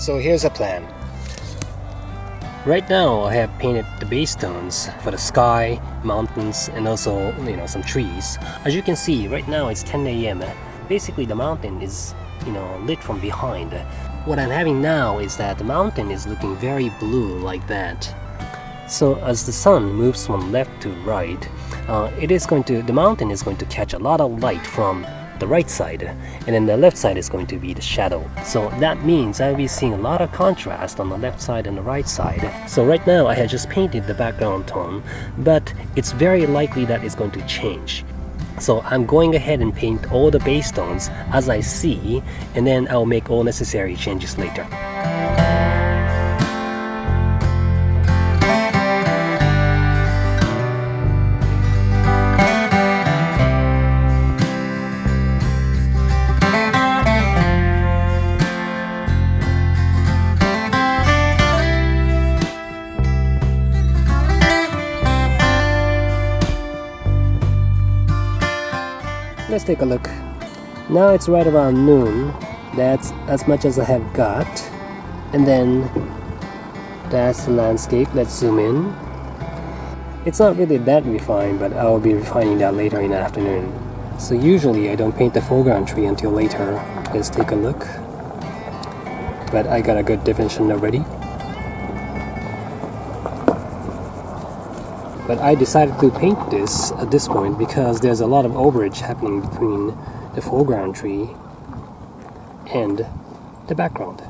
So here's a plan. Right now I have painted the base tones for the sky, mountains, and also some trees. As you can see, right now it's 10 a.m. Basically the mountain is lit from behind. What I'm having now is that the mountain is looking very blue like that. So as the sun moves from left to right, the mountain is going to catch a lot of light from the right side, and then the left side is going to be the shadow. So that means I'll be seeing a lot of contrast on the left side and the right side. So right now I have just painted the background tone, but it's very likely that it's going to change. So I'm going ahead and paint all the base tones as I see, and then I'll make all necessary changes later. Let's take a look. Now it's right around noon. That's as much as I have got. And then that's the landscape. Let's zoom in. It's not really that refined, but I'll be refining that later in the afternoon. So usually I don't paint the foreground tree until later. Let's take a look. But I got a good definition already. But I decided to paint this at this point because there's a lot of overage happening between the foreground tree and the background.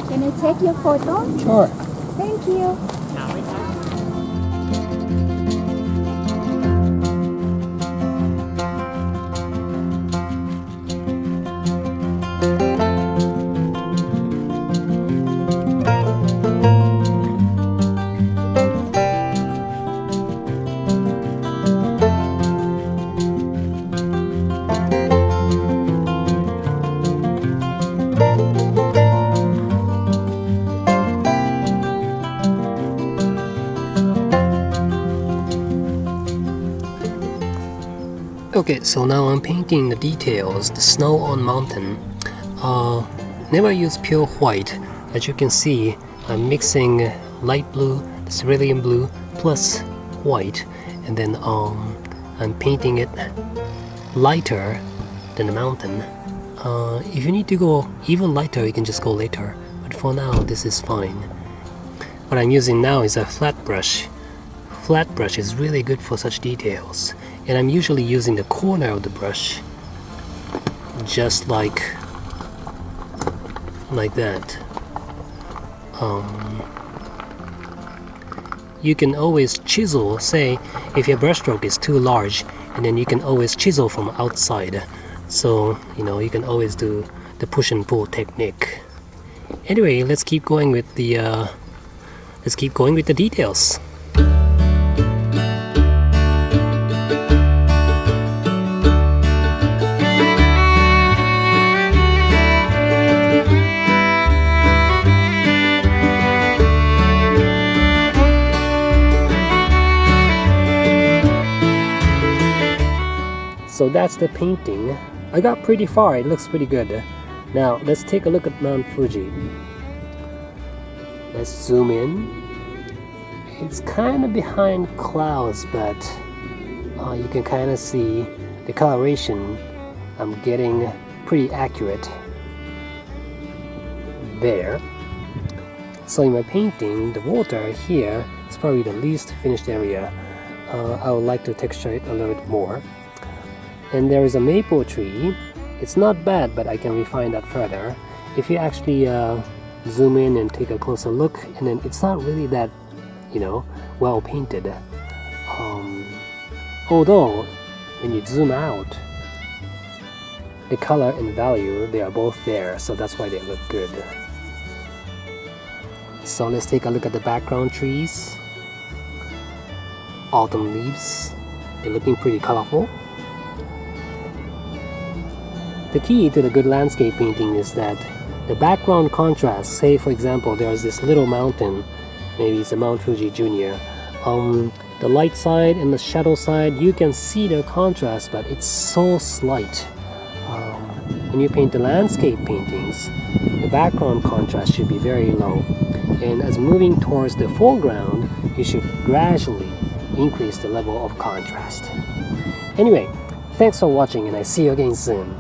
Can you take your photo? Sure. Thank you. Okay, so now I'm painting the details, the snow on mountain. Never use pure white. As you can see, I'm mixing light blue, the cerulean blue, plus white, and then I'm painting it lighter than the mountain. If you need to go even lighter, you can just go later, but for now this is fine. What I'm using now is a flat brush. Flat brush is really good for such details, and I'm usually using the corner of the brush, just like that. You can always chisel, say if your brush stroke is too large, and then you can always chisel from outside, so you can always do the push and pull technique. Anyway, let's keep going with the details. So that's the painting. I got pretty far, it looks pretty good. Now let's take a look at Mount Fuji. Let's zoom in. It's kind of behind clouds, but you can kind of see the coloration. I'm getting pretty accurate there. So in my painting, the water here is probably the least finished area. I would like to texture it a little bit more. And there is a maple tree. It's not bad, but I can refine that further. If you actually zoom in and take a closer look, and then it's not really that, well painted. Although when you zoom out, the color and the value, they are both there, so that's why they look good. So let's take a look at the background trees. Autumn leaves, they're looking pretty colorful. The key to the good landscape painting is that the background contrast, say for example there's this little mountain, maybe it's a Mt.Fuji Junior. The light side and the shadow side, you can see the contrast, but it's so slight. When you paint the landscape paintings, the background contrast should be very low. And as moving towards the foreground, you should gradually increase the level of contrast. Anyway, thanks for watching and I see you again soon.